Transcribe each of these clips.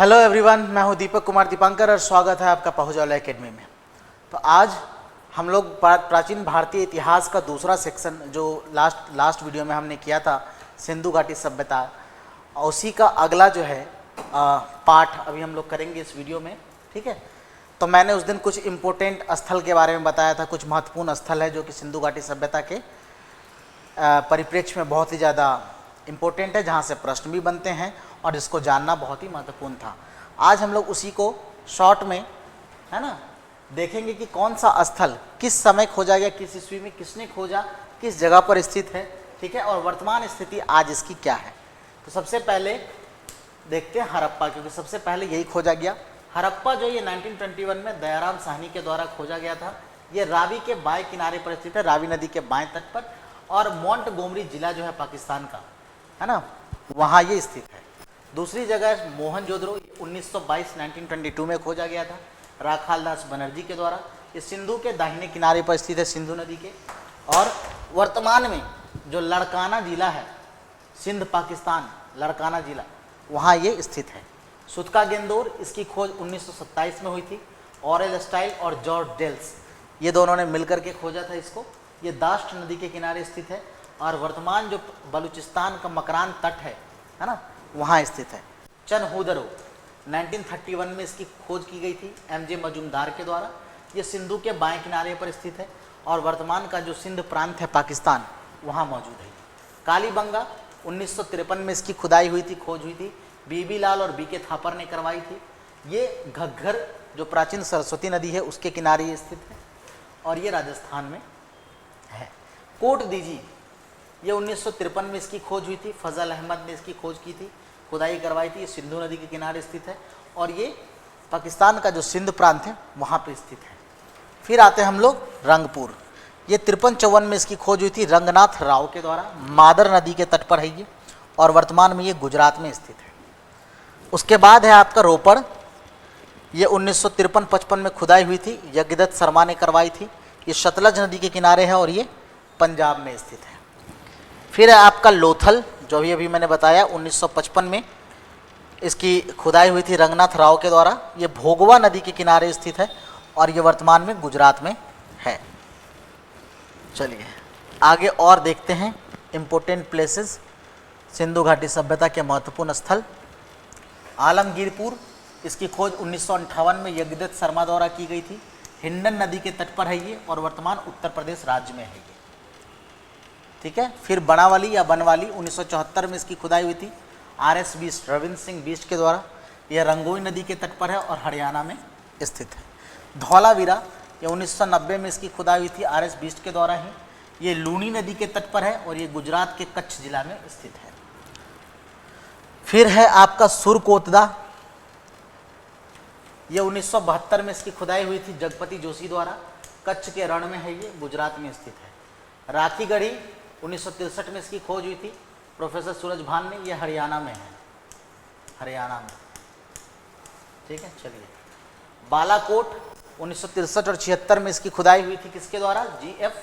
Hello everyone, मैं हूं दीपक कुमार दीपांकर और स्वागत है आपका पहुंचौला एकेडमी में। तो आज हम लोग प्राचीन भारतीय इतिहास का दूसरा सेक्शन जो लास्ट वीडियो में हमने किया था, सिंधु घाटी सभ्यता, उसी का अगला जो है पार्ट अभी हम लोग करेंगे इस वीडियो में। ठीक है, तो मैंने उस दिन कुछ इम्पोर्टेंट स्थल के बारे में बताया था, कुछ महत्वपूर्ण स्थल है जो कि सिंधु घाटी सभ्यता के परिप्रेक्ष्य में बहुत ही ज़्यादा इम्पोर्टेंट है, जहाँ से प्रश्न भी बनते हैं और जिसको जानना बहुत ही महत्वपूर्ण था। आज हम लोग उसी को शॉर्ट में, है ना, देखेंगे कि कौन सा स्थल किस समय खोजा गया, किस ईस्वी में किसने खोजा, किस जगह पर स्थित है। ठीक है, और वर्तमान स्थिति आज इसकी क्या है। तो सबसे पहले देखते हैं हड़प्पा, क्योंकि सबसे पहले यही खोजा गया। हड़प्पा जो ये 1921 में दयाराम साहनी के द्वारा खोजा गया था। ये रावी के बाएं किनारे पर स्थित है, रावी नदी के बाएं तट पर, और मोंटगोमरी जिला जो है पाकिस्तान का, है ना, वहाँ ये स्थित है। दूसरी जगह मोहनजोदड़ो 1922 में खोजा गया था राखालदास बनर्जी के द्वारा। ये सिंधु के दाहिने किनारे पर स्थित है, सिंधु नदी के। और वर्तमान में जो लड़काना जिला है, सिंध पाकिस्तान लड़काना जिला, वहाँ ये स्थित है। सुतका गेंदोर, इसकी खोज 1927 में हुई थी। ऑरेल स्टाइल और जॉर्ज डेल्स, ये दोनों ने मिलकर के खोजा था इसको। ये दाश्त नदी के किनारे स्थित है और वर्तमान जो बलूचिस्तान का मकरान तट है ना, वहाँ स्थित है। चनहुदरो 1931 में इसकी खोज की गई थी एमजे मजूमदार के द्वारा। ये सिंधु के बाएं किनारे पर स्थित है और वर्तमान का जो सिंध प्रांत है पाकिस्तान, वहाँ मौजूद है। कालीबंगा 1953 में इसकी खुदाई हुई थी, खोज हुई थी, बीबी लाल और बीके थापर ने करवाई थी। ये घग्घर जो प्राचीन सरस्वती नदी है उसके किनारे ये स्थित है और ये राजस्थान में है। कोट दीजी, ये 1953 में इसकी खोज हुई थी, फजल अहमद ने इसकी खोज की थी, खुदाई करवाई थी। ये सिंधु नदी के किनारे स्थित है और ये पाकिस्तान का जो सिंध प्रांत है वहाँ पे स्थित है। फिर आते हैं हम लोग रंगपुर। ये 53-54 में इसकी खोज हुई थी रंगनाथ राव के द्वारा। मादर नदी के तट पर है ये और वर्तमान में ये गुजरात में स्थित है। उसके बाद है आपका रोपड़। ये 1953-55 में खुदाई हुई थी, यज्ञदत्त शर्मा ने करवाई थी। ये सतलज नदी के किनारे है और ये पंजाब में स्थित है। फिर है आपका लोथल, जो अभी मैंने बताया 1955 में इसकी खुदाई हुई थी रंगनाथ राव के द्वारा। ये भोगवा नदी के किनारे स्थित है और ये वर्तमान में गुजरात में है। चलिए आगे और देखते हैं इम्पोर्टेंट प्लेसेस, सिंधु घाटी सभ्यता के महत्वपूर्ण स्थल। आलमगीरपुर, इसकी खोज 1958 में यज्ञदत्त शर्मा द्वारा की गई थी। हिंडन नदी के तट पर है ये और वर्तमान उत्तर प्रदेश राज्य में है ये। ठीक है, फिर बनावाली या बनवाली 1974 में इसकी खुदाई हुई थी RS beast, Ravindra Singh beast के द्वारा। यह रंगोई नदी के तट पर है और हरियाणा में स्थित है। धौलावीरा, ये 1990 में इसकी खुदाई हुई थी RS बीस्ट के द्वारा ही। ये लूनी नदी के तट पर है और ये गुजरात के कच्छ जिला में स्थित है। फिर है आपका सुरकोतदा, ये 1972 में इसकी खुदाई हुई थी जगपति जोशी द्वारा। कच्छ के रण में है ये, गुजरात में स्थित है। राखीगढ़ी 1963 में इसकी खोज हुई थी प्रोफेसर सूरज भान ने, ये हरियाणा में है, हरियाणा में। ठीक है, चलिए बालाकोट 1963 और 76 में इसकी खुदाई हुई थी, किसके द्वारा? GF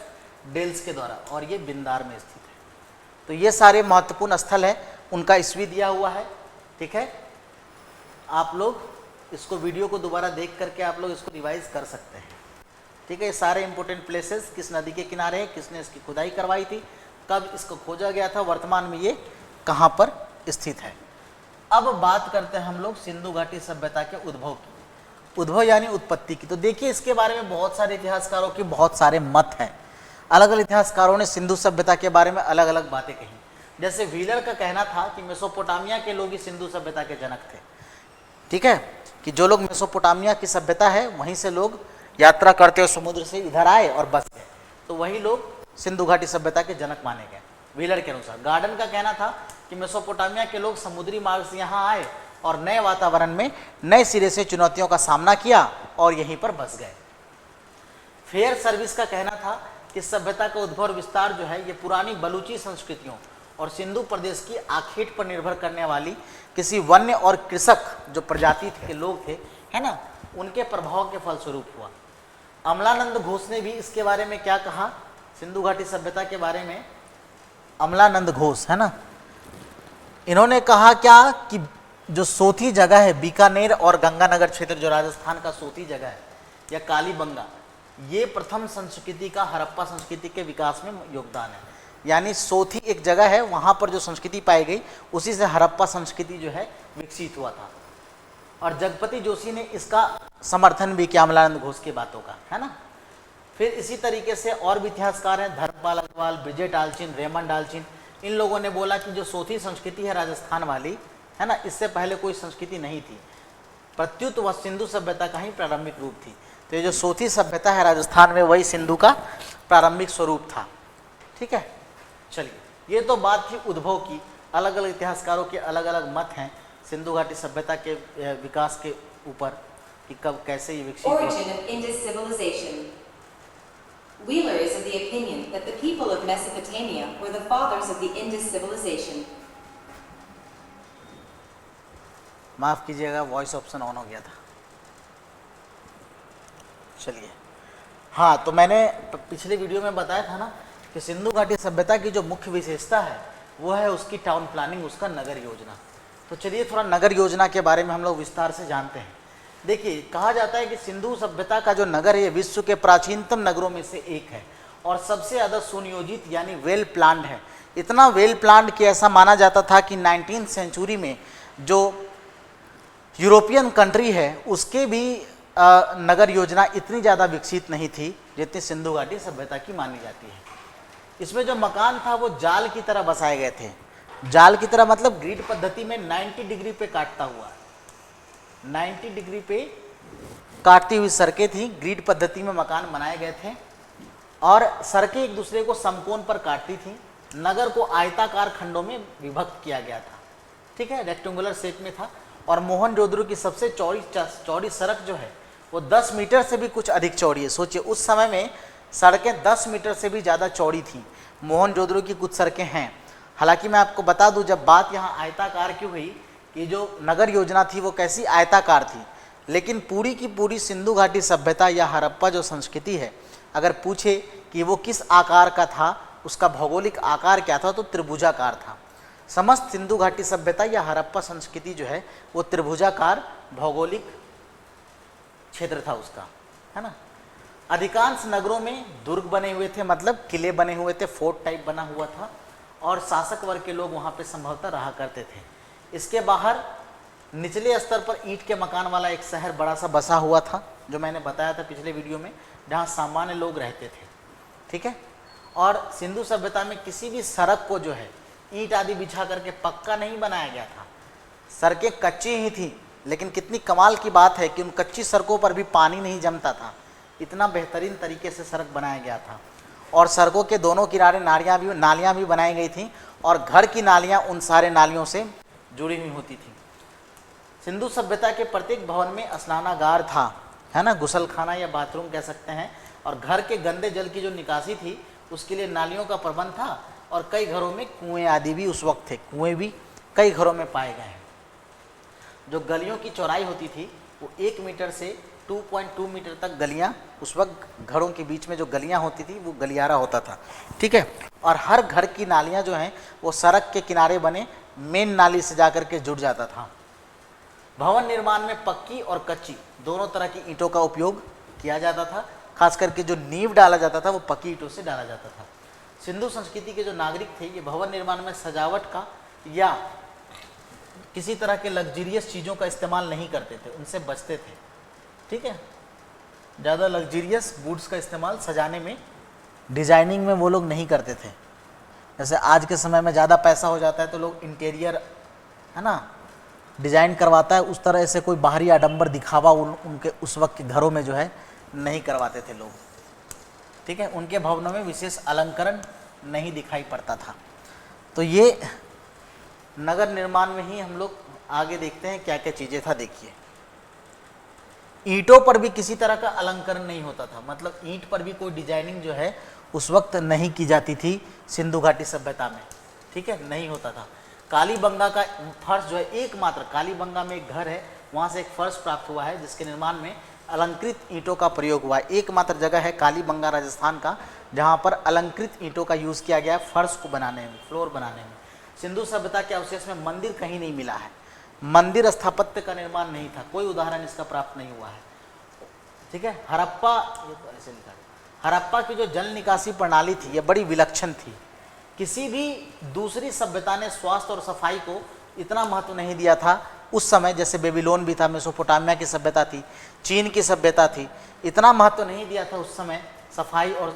डेल्स के द्वारा, और ये बिंदार में स्थित है। तो ये सारे महत्वपूर्ण स्थल है, उनका ईस्वी दिया हुआ है। ठीक है, आप लोग इसको वीडियो को दोबारा देख करके आप लोग इसको रिवाइज कर सकते हैं। ठीक है, ये सारे इंपॉर्टेंट प्लेसेस किस नदी के किनारे है, किसने इसकी खुदाई करवाई थी, कब इसको खोजा गया था, वर्तमान में ये कहाँ पर स्थित है। अब बात करते हैं हम लोग सिंधु घाटी सभ्यता के उद्भव की। उद्भव यानी उत्पत्ति की। तो देखिए इसके बारे में बहुत सारे इतिहासकारों के बहुत सारे मत हैं। अलग अलग इतिहासकारों ने सिंधु सभ्यता के बारे में अलग अलग बातें कही। जैसे व्हीलर का कहना था कि मेसोपोटामिया के लोग ही सिंधु सभ्यता के जनक थे। ठीक है, कि जो लोग मेसोपोटामिया की सभ्यता है वहीं से लोग यात्रा करते हुए समुद्र से इधर आए और बस गए, तो वही लोग सिंधु घाटी सभ्यता के जनक माने गए व्हीलर के अनुसार। गार्डन का कहना था कि मेसोपोटामिया के लोग समुद्री मार्ग से यहाँ आए और नए वातावरण में नए सिरे से चुनौतियों का सामना किया और यहीं पर बस गए। फेयर सर्विस का कहना था कि सभ्यता का उद्भव और विस्तार जो है ये पुरानी बलूची संस्कृतियों और सिंधु प्रदेश की आखेट पर निर्भर करने वाली किसी वन्य और कृषक जो प्रजाति के लोग थे, है ना, उनके प्रभाव के फलस्वरूप हुआ। अमलानंद घोष ने भी इसके बारे में क्या कहा, सिंधु घाटी सभ्यता के बारे में? अमलानंद घोष, है ना, इन्होंने कहा क्या कि जो सोथी जगह है, बीकानेर और गंगानगर क्षेत्र जो राजस्थान का सोथी जगह है, या कालीबंगा, ये प्रथम संस्कृति का हड़प्पा संस्कृति के विकास में योगदान है। यानी सोथी एक जगह है, वहाँ पर जो संस्कृति पाई गई उसी से हड़प्पा संस्कृति जो है विकसित हुआ था। और जगपति जोशी ने इसका समर्थन भी किया, अमलानंद घोष की बातों का, है ना। फिर इसी तरीके से और भी इतिहासकार हैं, धर्मपाल अग्रवाल, ब्रिजेट आल्चिन, रेमंड आल्चिन, इन लोगों ने बोला कि जो सोथी संस्कृति है राजस्थान वाली, है ना, इससे पहले कोई संस्कृति नहीं थी, प्रत्युत वह सिंधु सभ्यता का ही प्रारंभिक रूप थी। तो ये जो सोथी सभ्यता है राजस्थान में, वही सिंधु का प्रारंभिक स्वरूप था। ठीक है, चलिए, ये तो बात थी उद्भव की। अलग अलग इतिहासकारों के अलग अलग मत हैं सिंधु घाटी सभ्यता के विकास के ऊपर कि कब कैसे ये विकसित हुआ। Origin of Indus civilization. Wheeler is of the opinion that the people of Mesopotamia were the fathers of the Indus civilization. माफ कीजिएगा, वॉइस ऑप्शन ऑन हो गया था। चलिए, हाँ, तो मैंने पिछले वीडियो में बताया था ना कि सिंधु घाटी सभ्यता की जो मुख्य विशेषता है वो है उसकी टाउन प्लानिंग, उसका नगर योजना। तो चलिए थोड़ा नगर योजना के बारे में हम लोग विस्तार से जानते हैं। देखिए, कहा जाता है कि सिंधु सभ्यता का जो नगर है ये विश्व के प्राचीनतम नगरों में से एक है और सबसे ज़्यादा सुनियोजित यानी वेल प्लान्ड है। इतना वेल प्लान्ड कि ऐसा माना जाता था कि 19वीं सेंचुरी में जो यूरोपियन कंट्री है उसके भी नगर योजना इतनी ज़्यादा विकसित नहीं थी जितनी सिंधु घाटी सभ्यता की मानी जाती है। इसमें जो मकान था वो जाल की तरह बसाए गए थे। जाल की तरह मतलब ग्रिड पद्धति में 90 डिग्री पे काटता हुआ, 90 डिग्री पे काटती हुई सड़कें थी। ग्रिड पद्धति में मकान बनाए गए थे और सड़कें एक दूसरे को समकोण पर काटती थी। नगर को आयताकार खंडों में विभक्त किया गया था। ठीक है, रेक्टेंगुलर शेप में था। और मोहनजोदड़ो की सबसे चौड़ी सड़क जो है वो 10 मीटर से भी कुछ अधिक चौड़ी है। सोचिए, उस समय में सड़कें 10 मीटर से भी ज़्यादा चौड़ी थी। मोहनजोदड़ो की कुछ सड़कें हैं। हालांकि मैं आपको बता दूं, जब बात यहाँ आयताकार की हुई कि जो नगर योजना थी वो कैसी आयताकार थी, लेकिन पूरी की पूरी सिंधु घाटी सभ्यता या हड़प्पा जो संस्कृति है, अगर पूछे कि वो किस आकार का था, उसका भौगोलिक आकार क्या था, तो त्रिभुजाकार था। समस्त सिंधु घाटी सभ्यता या हड़प्पा संस्कृति जो है वो त्रिभुजाकार भौगोलिक क्षेत्र था उसका, है ना। अधिकांश नगरों में दुर्ग बने हुए थे, मतलब किले बने हुए थे, फोर्ट टाइप बना हुआ था और शासक वर्ग के लोग वहाँ पे संभवतः रहा करते थे। इसके बाहर निचले स्तर पर ईंट के मकान वाला एक शहर बड़ा सा बसा हुआ था, जो मैंने बताया था पिछले वीडियो में, जहाँ सामान्य लोग रहते थे। ठीक है, और सिंधु सभ्यता में किसी भी सड़क को जो है ईंट आदि बिछा करके पक्का नहीं बनाया गया था। सड़कें कच्ची ही थी, लेकिन कितनी कमाल की बात है कि उन कच्ची सड़कों पर भी पानी नहीं जमता था। इतना बेहतरीन तरीके से सड़क बनाया गया था और सड़कों के दोनों किनारे नालियाँ भी बनाई गई थी और घर की नालियाँ उन सारे नालियों से जुड़ी हुई होती थी। सिंधु सभ्यता के प्रत्येक भवन में स्नानागार था, है ना, गुसलखाना या बाथरूम कह सकते हैं। और घर के गंदे जल की जो निकासी थी उसके लिए नालियों का प्रबंध था और कई घरों में कुएं आदि भी उस वक्त थे। कुएं भी कई घरों में पाए गए हैं। जो गलियों की चौड़ाई होती थी वो 1 मीटर से 2.2 मीटर तक गलियां, उस वक्त घरों के बीच में जो गलियां होती थी वो गलियारा होता था। ठीक है, और हर घर की नालियां जो हैं वो सड़क के किनारे बने मेन नाली से जाकर के जुड़ जाता था। भवन निर्माण में पक्की और कच्ची दोनों तरह की ईंटों का उपयोग किया जाता था। खास करके जो नींव डाला जाता था वो पक्की ईंटों से डाला जाता था। सिंधु संस्कृति के जो नागरिक थे ये भवन निर्माण में सजावट का या किसी तरह के लग्जरियस चीज़ों का इस्तेमाल नहीं करते थे, उनसे बचते थे। ठीक है, ज़्यादा लग्जरियस गुड्स का इस्तेमाल सजाने में, डिजाइनिंग में वो लोग नहीं करते थे। जैसे आज के समय में ज़्यादा पैसा हो जाता है तो लोग इंटीरियर, है ना, डिज़ाइन करवाता है, उस तरह से कोई बाहरी आडंबर दिखावा उनके उस वक्त के घरों में जो है नहीं करवाते थे लोग। ठीक है, उनके भवनों में विशेष अलंकरण नहीं दिखाई पड़ता था। तो ये नगर निर्माण में ही हम लोग आगे देखते हैं क्या क्या चीज़ें था। देखिए, ईंटों पर भी किसी तरह का अलंकरण नहीं होता था, मतलब ईंट पर भी कोई डिजाइनिंग जो है उस वक्त नहीं की जाती थी सिंधु घाटी सभ्यता में। ठीक है, नहीं होता था। कालीबंगा का फर्श जो है, एकमात्र कालीबंगा में एक घर है, वहाँ से एक फर्श प्राप्त हुआ है जिसके निर्माण में अलंकृत ईंटों का प्रयोग हुआ है। एकमात्र जगह है कालीबंगा राजस्थान का जहाँ पर अलंकृत ईंटों का यूज़ किया गया है फर्श को बनाने में, फ्लोर बनाने में। सिंधु सभ्यता के अवशेष में मंदिर कहीं नहीं मिला है। मंदिर स्थापत्य का निर्माण नहीं था, कोई उदाहरण इसका प्राप्त नहीं हुआ है। ठीक है, हड़प्पा, ये तो ऐसे लिखा है, हड़प्पा की जो जल निकासी प्रणाली थी ये बड़ी विलक्षण थी। किसी भी दूसरी सभ्यता ने स्वास्थ्य और सफाई को इतना महत्व नहीं दिया था उस समय, जैसे बेबीलोन भी था, मेसोपोटामिया की सभ्यता थी, चीन की सभ्यता थी, इतना महत्व नहीं दिया था उस समय सफाई और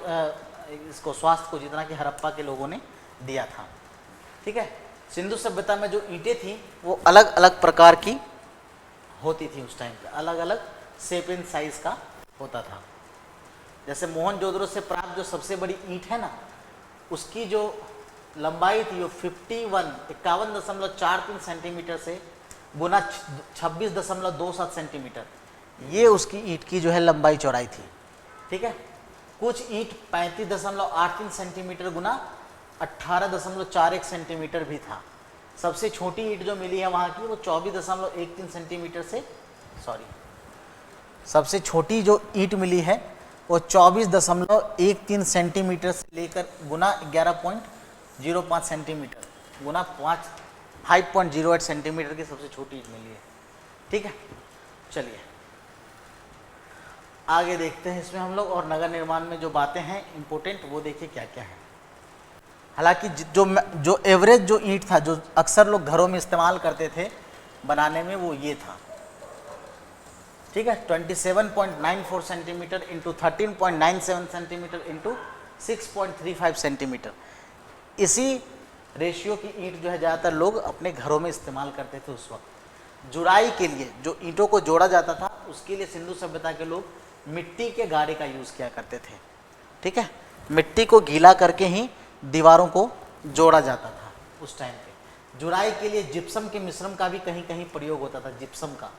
इसको स्वास्थ्य को जितना कि हड़प्पा के लोगों ने दिया था। ठीक है, सिंधु सभ्यता में जो ईंटें थी वो अलग अलग प्रकार की होती थी उस टाइम पे, अलग अलग शेप एंड साइज का होता था। जैसे मोहनजोदड़ो से प्राप्त जो सबसे बड़ी ईंट है ना, उसकी जो लंबाई थी वो 51.43 सेंटीमीटर से गुना 26.27 सेंटीमीटर, ये उसकी ईंट की जो है लंबाई चौड़ाई थी। ठीक है, कुछ ईंट 35.83 सेंटीमीटर गुना 18.41 सेंटीमीटर भी था। सबसे छोटी ईंट जो मिली है वहाँ की वो 24.13 सेंटीमीटर से, सबसे छोटी जो ईंट मिली है वो 24.13 सेंटीमीटर से लेकर गुना 11.05 सेंटीमीटर गुना 5.08 सेंटीमीटर की सबसे छोटी ईंट मिली है। ठीक है, चलिए आगे देखते हैं इसमें हम लोग, और नगर निर्माण में जो बातें हैं इम्पोर्टेंट वो देखिए क्या क्या है। हालांकि जो एवरेज जो ईंट था जो अक्सर लोग घरों में इस्तेमाल करते थे बनाने में वो ये था। ठीक है, 27.94 centimetre into 13.97 centimetre into 6.35 centimetre, इसी रेशियो की ईंट जो है ज़्यादातर लोग अपने घरों में इस्तेमाल करते थे उस वक्त। जुड़ाई के लिए जो ईंटों को जोड़ा जाता था उसके लिए सिंधु सभ्यता के लोग मिट्टी के गारे का यूज़ किया करते थे। ठीक है, मिट्टी को गीला करके ही दीवारों को जोड़ा जाता था उस टाइम पे। जुड़ाई के लिए जिप्सम के मिश्रण का भी कहीं कहीं प्रयोग होता था, जिप्सम का।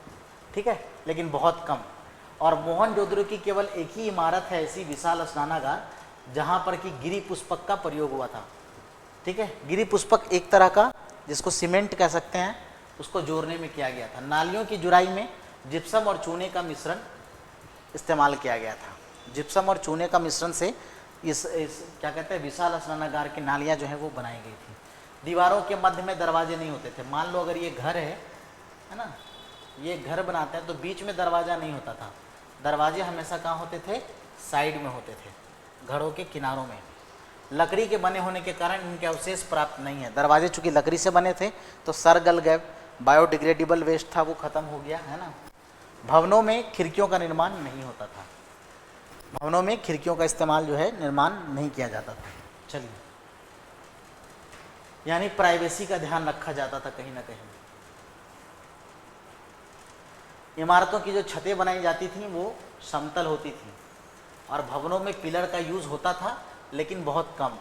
ठीक है, लेकिन बहुत कम। और मोहनजोदड़ो की केवल एक ही इमारत है ऐसी विशाल स्नानागार जहाँ पर कि गिरी पुष्पक का प्रयोग हुआ था। ठीक है, गिरी पुष्पक एक तरह का जिसको सीमेंट कह सकते हैं, उसको जोड़ने में किया गया था। नालियों की जुड़ाई में जिप्सम और चूने का मिश्रण इस्तेमाल किया गया था। जिप्सम और चूने का मिश्रण से इस क्या कहते हैं विशाल स्नानागार की नालियाँ जो है वो बनाई गई थी। दीवारों के मध्य में दरवाजे नहीं होते थे। मान लो अगर ये घर है ना, ये घर बनाते हैं तो बीच में दरवाज़ा नहीं होता था। दरवाजे हमेशा कहाँ होते थे? साइड में होते थे, घरों के किनारों में। लकड़ी के बने होने के कारण इनके अवशेष प्राप्त नहीं है। दरवाजे चूँकि लकड़ी से बने थे तो सर गल गए, बायोडिग्रेडेबल वेस्ट था वो ख़त्म हो गया है ना। भवनों में खिड़कियों का निर्माण नहीं होता था, भवनों में खिड़कियों का इस्तेमाल जो है निर्माण नहीं किया जाता था। चलिए, यानी प्राइवेसी का ध्यान रखा जाता था कहीं ना कहीं। इमारतों की जो छतें बनाई जाती थी वो समतल होती थी और भवनों में पिलर का यूज़ होता था लेकिन बहुत कम।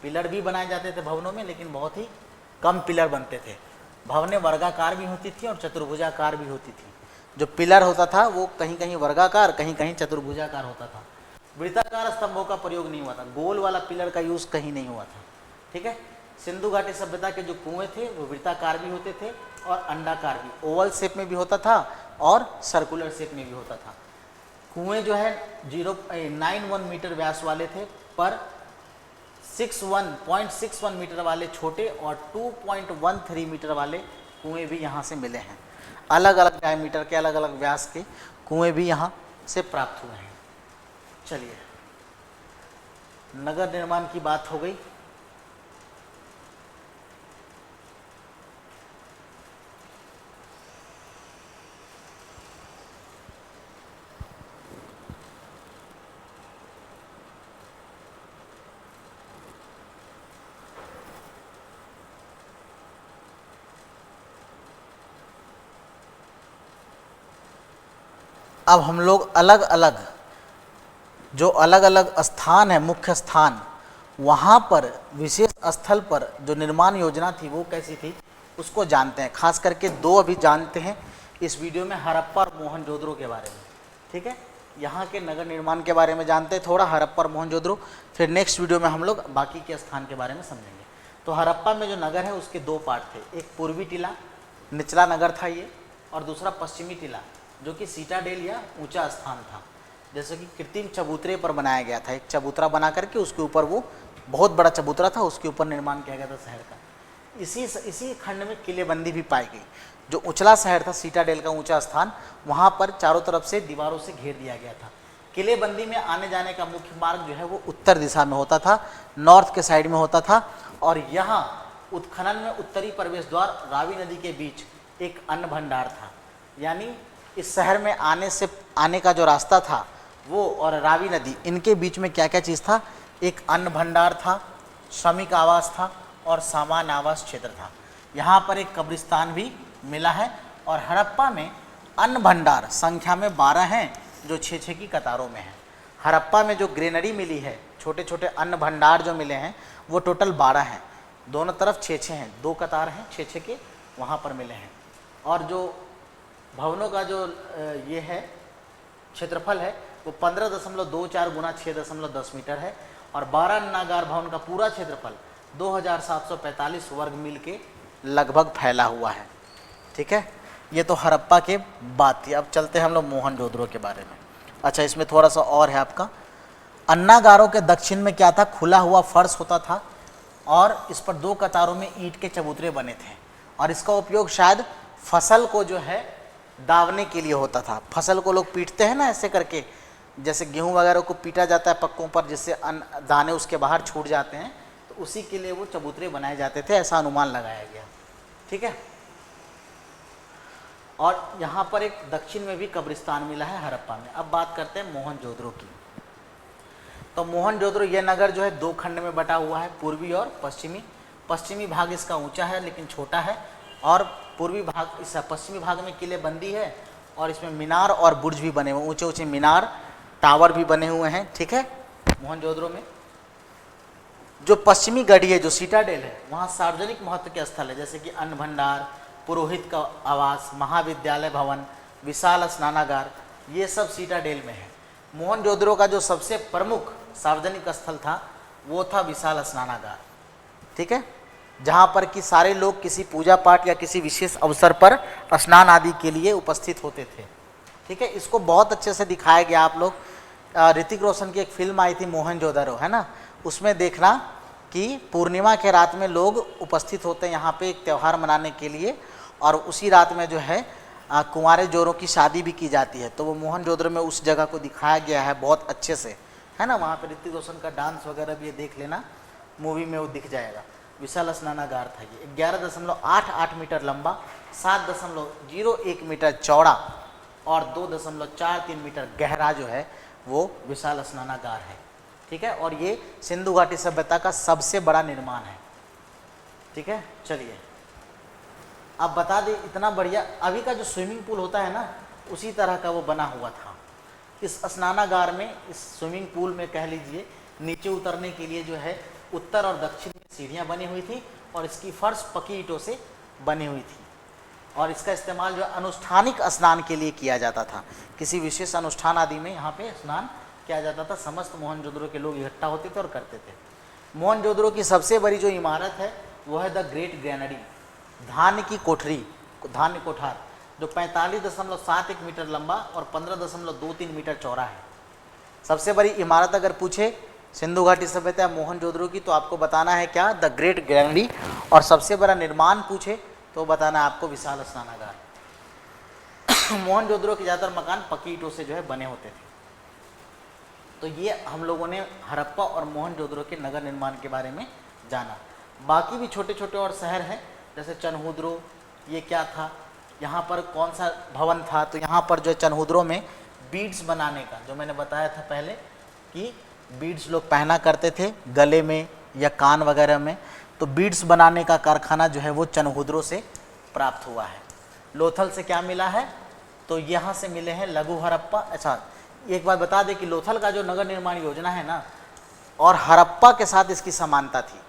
पिलर भी बनाए जाते थे भवनों में लेकिन बहुत ही कम पिलर बनते थे। भवनें वर्गाकार भी होती थी और चतुर्भुजाकार भी होती थी। जो पिलर होता था वो कहीं कहीं वर्गाकार, कहीं कहीं चतुर्भुजाकार होता था। वृत्ताकार स्तंभों का प्रयोग नहीं हुआ था, गोल वाला पिलर का यूज़ कहीं नहीं हुआ था। ठीक है, सिंधु घाटी सभ्यता के जो कुएं थे वो वृत्ताकार भी होते थे और अंडाकार भी, ओवल शेप में भी होता था और सर्कुलर शेप में भी होता था। कुएं जो है 0.91 मीटर व्यास वाले थे, पर 0.61 मीटर वाले छोटे और 2.13 मीटर वाले कुएं भी यहाँ से मिले हैं। अलग अलग डायमीटर के, अलग अलग व्यास के कुएं भी यहाँ से प्राप्त हुए हैं। चलिए, नगर निर्माण की बात हो गई। अब हम लोग अलग अलग जो अलग अलग स्थान है, मुख्य स्थान, वहाँ पर विशेष स्थल पर जो निर्माण योजना थी वो कैसी थी उसको जानते हैं। खास करके दो अभी जानते हैं इस वीडियो में, हड़प्पा और मोहनजोदड़ो के बारे में। ठीक है, यहाँ के नगर निर्माण के बारे में जानते हैं थोड़ा, हड़प्पा और मोहनजोदड़ो। फिर नेक्स्ट वीडियो में हम लोग बाकी के स्थान के बारे में समझेंगे। तो हड़प्पा में जो नगर है उसके दो पार्ट थे, एक पूर्वी टीला निचला नगर था ये, और दूसरा पश्चिमी टीला जो कि सीटाडेल या ऊंचा स्थान था। जैसे कि कृत्रिम चबूतरे पर बनाया गया था, एक चबूतरा बना करके उसके ऊपर, वो बहुत बड़ा चबूतरा था, उसके ऊपर निर्माण किया गया था शहर का। इसी खंड में किलेबंदी भी पाई गई। जो उछला शहर था, सीटाडेल का ऊंचा स्थान, वहाँ पर चारों तरफ से दीवारों से घेर दिया गया था। किलेबंदी में आने जाने का मुख्य मार्ग जो है वो उत्तर दिशा में होता था, नॉर्थ के साइड में होता था। और यहाँ उत्खनन में उत्तरी प्रवेश द्वार रावी नदी के बीच एक अन्न भंडार था। यानी इस शहर में आने का जो रास्ता था वो और रावी नदी, इनके बीच में क्या क्या चीज़ था? एक अन्न भंडार था, श्रमिक आवास था और सामान्य आवास क्षेत्र था। यहाँ पर एक कब्रिस्तान भी मिला है। और हड़प्पा में अन्न भंडार संख्या में 12 हैं, जो 6-6 की कतारों में हैं। हड़प्पा में जो ग्रेनरी मिली है, छोटे छोटे अन्न भंडार जो मिले हैं, वो टोटल 12 हैं। दोनों तरफ 6-6 हैं, 2 कतार हैं 6-6 के, वहाँ पर मिले हैं। और जो भवनों का जो ये है क्षेत्रफल है वो 15.24 गुना 6.10 मीटर है। और 12 अन्नागार भवन का पूरा क्षेत्रफल 2745 वर्ग मील के लगभग फैला हुआ है। ठीक है, ये तो हड़प्पा के बात थी। अब चलते हैं हम लोग मोहनजोदड़ो के बारे में। अच्छा, इसमें थोड़ा सा और है आपका। अन्नागारों के दक्षिण में क्या था? खुला हुआ फर्श होता था और इस पर 2 कतारों में ईंट के चबूतरे बने थे। और इसका उपयोग शायद फसल को जो है दावने के लिए होता था। फसल को लोग पीटते हैं ना ऐसे करके, जैसे गेहूं वगैरह को पीटा जाता है पक्कों पर, जिससे दाने उसके बाहर छूट जाते हैं, तो उसी के लिए वो चबूतरे बनाए जाते थे, ऐसा अनुमान लगाया गया। ठीक है, और यहाँ पर एक दक्षिण में भी कब्रिस्तान मिला है हड़प्पा में। अब बात करते हैं मोहनजोदड़ो की। तो मोहनजोदड़ो ये नगर जो है 2 खंड में बटा हुआ है, पूर्वी और पश्चिमी। पश्चिमी भाग इसका ऊंचा है लेकिन छोटा है, और पूर्वी भाग, इस पश्चिमी भाग में किलेबंदी है और इसमें मीनार और बुर्ज भी बने हुए, ऊंचे ऊंचे मीनार, टावर भी बने हुए हैं। ठीक है, मोहनजोदड़ो में जो पश्चिमी गढ़ी है, जो सीटाडेल है, वहाँ सार्वजनिक महत्व के स्थल है, जैसे कि अन्न भंडार, पुरोहित का आवास, महाविद्यालय भवन, विशाल स्नानागार, ये सब सीटाडेल में है। मोहनजोदड़ो का जो सबसे प्रमुख सार्वजनिक स्थल था वो था विशाल स्नानागार। ठीक है, जहाँ पर कि सारे लोग किसी पूजा पाठ या किसी विशेष अवसर पर स्नान आदि के लिए उपस्थित होते थे। ठीक है, इसको बहुत अच्छे से दिखाया गया। आप लोग ऋतिक रोशन की एक फिल्म आई थी मोहनजोदड़ो, है ना, उसमें देखना कि पूर्णिमा के रात में लोग उपस्थित होते हैं यहाँ पे एक त्यौहार मनाने के लिए, और उसी रात में जो है कुंवारे जोड़ों की शादी भी की जाती है। तो वो मोहनजोदड़ो में उस जगह को दिखाया गया है बहुत अच्छे से, है ना। वहाँ पे ऋतिक रोशन का डांस वगैरह भी देख लेना, मूवी में वो दिख जाएगा। विशाल स्नानागार था ये, 11.88 मीटर लंबा, 7.01 मीटर चौड़ा और 2.43 मीटर गहरा जो है वो विशाल स्नानागार है। ठीक है, और ये सिंधु घाटी सभ्यता का सबसे बड़ा निर्माण है। ठीक है, चलिए अब बता दें, इतना बढ़िया अभी का जो स्विमिंग पूल होता है ना, उसी तरह का वो बना हुआ था। इस स्नानागार में, इस स्विमिंग पूल में कह लीजिए, नीचे उतरने के लिए जो है उत्तर और दक्षिण में सीढ़ियाँ बनी हुई थी और इसकी फर्श पक्की ईंटों से बनी हुई थी। और इसका इस्तेमाल जो अनुष्ठानिक स्नान के लिए किया जाता था, किसी विशेष अनुष्ठान आदि में यहाँ पे स्नान किया जाता था। समस्त मोहनजोदड़ो के लोग इकट्ठा होते थे और करते थे। मोहनजोदड़ो की सबसे बड़ी जो इमारत है वो है द ग्रेट ग्रैनरी, धान्य की कोठरी, धान्य कोठार, जो 45.71 मीटर लंबा और 15.23 मीटर चौड़ा है। सबसे बड़ी इमारत अगर पूछे सिंधु घाटी सभ्यता मोहनजोदड़ो की, तो आपको बताना है क्या? The great granary. और सबसे बड़ा निर्माण पूछे तो बताना है आपको विशाल स्नानागार। मोहनजोदड़ो के ज़्यादातर मकान पक्की ईंटों से जो है बने होते थे। तो ये हम लोगों ने हड़प्पा और मोहनजोदड़ो के नगर निर्माण के बारे में जाना। बाकी भी छोटे छोटे और शहर हैं, जैसे चनहुद्रो, ये क्या था, यहाँ पर कौन सा भवन था? तो यहाँ पर जो चनहुद्रो में बीड्स बनाने का, जो मैंने बताया था पहले कि बीड्स लोग पहना करते थे गले में या कान वगैरह में, तो बीड्स बनाने का कारखाना जो है वो चनहुद्रो से प्राप्त हुआ है। लोथल से क्या मिला है? तो यहाँ से मिले हैं लघु हड़प्पा। अच्छा, एक बात बता दें कि लोथल का जो नगर निर्माण योजना है ना, और हड़प्पा के साथ इसकी समानता थी।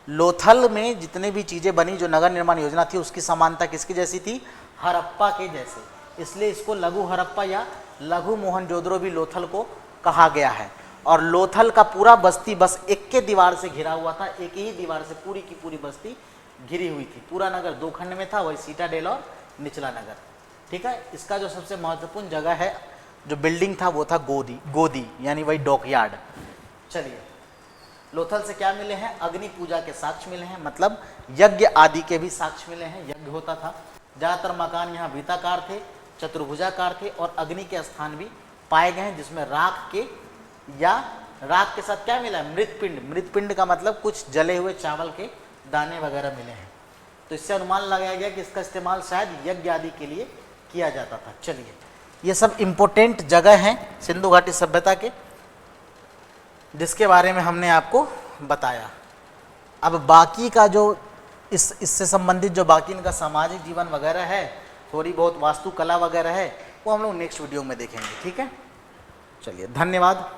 लोथल में जितने भी चीज़ें बनी जो नगर निर्माण योजना थी, उसकी समानता किसकी जैसी थी? हड़प्पा के जैसे। इसलिए इसको लघु हड़प्पा या लघु मोहनजोदड़ो भी लोथल को कहा गया है। और लोथल का पूरा बस्ती बस एक के दीवार से घिरा हुआ था, एक ही दीवार से पूरी की पूरी बस्ती घिरी हुई थी। पूरा नगर 2 खंड में था, वही सीटाडेल और निचला नगर। ठीक है, इसका जो सबसे महत्वपूर्ण जगह है, जो बिल्डिंग था, वो था गोदी, यानी वही डॉकयार्ड। चलिए लोथल से क्या मिले हैं? अग्नि पूजा के साक्ष्य मिले हैं, मतलब यज्ञ आदि के भी साक्ष्य मिले हैं, यज्ञ होता था। ज़्यादातर मकान यहाँ वृत्ताकार थे, चतुर्भुजाकार थे और अग्नि के स्थान भी पाए गए हैं, जिसमें राख के या राख के साथ क्या मिला है? मृतपिंड। मृतपिंड का मतलब कुछ जले हुए चावल के दाने वगैरह मिले हैं। तो इससे अनुमान लगाया गया कि इसका इस्तेमाल शायद यज्ञ आदि के लिए किया जाता था। चलिए, ये सब इम्पोर्टेंट जगह हैं सिंधु घाटी सभ्यता के, जिसके बारे में हमने आपको बताया। अब बाकी का जो इससे संबंधित जो बाकी इनका सामाजिक जीवन वगैरह है, थोड़ी बहुत वास्तुकला वगैरह है, वो हम लोग नेक्स्ट वीडियो में देखेंगे। ठीक है, चलिए, धन्यवाद।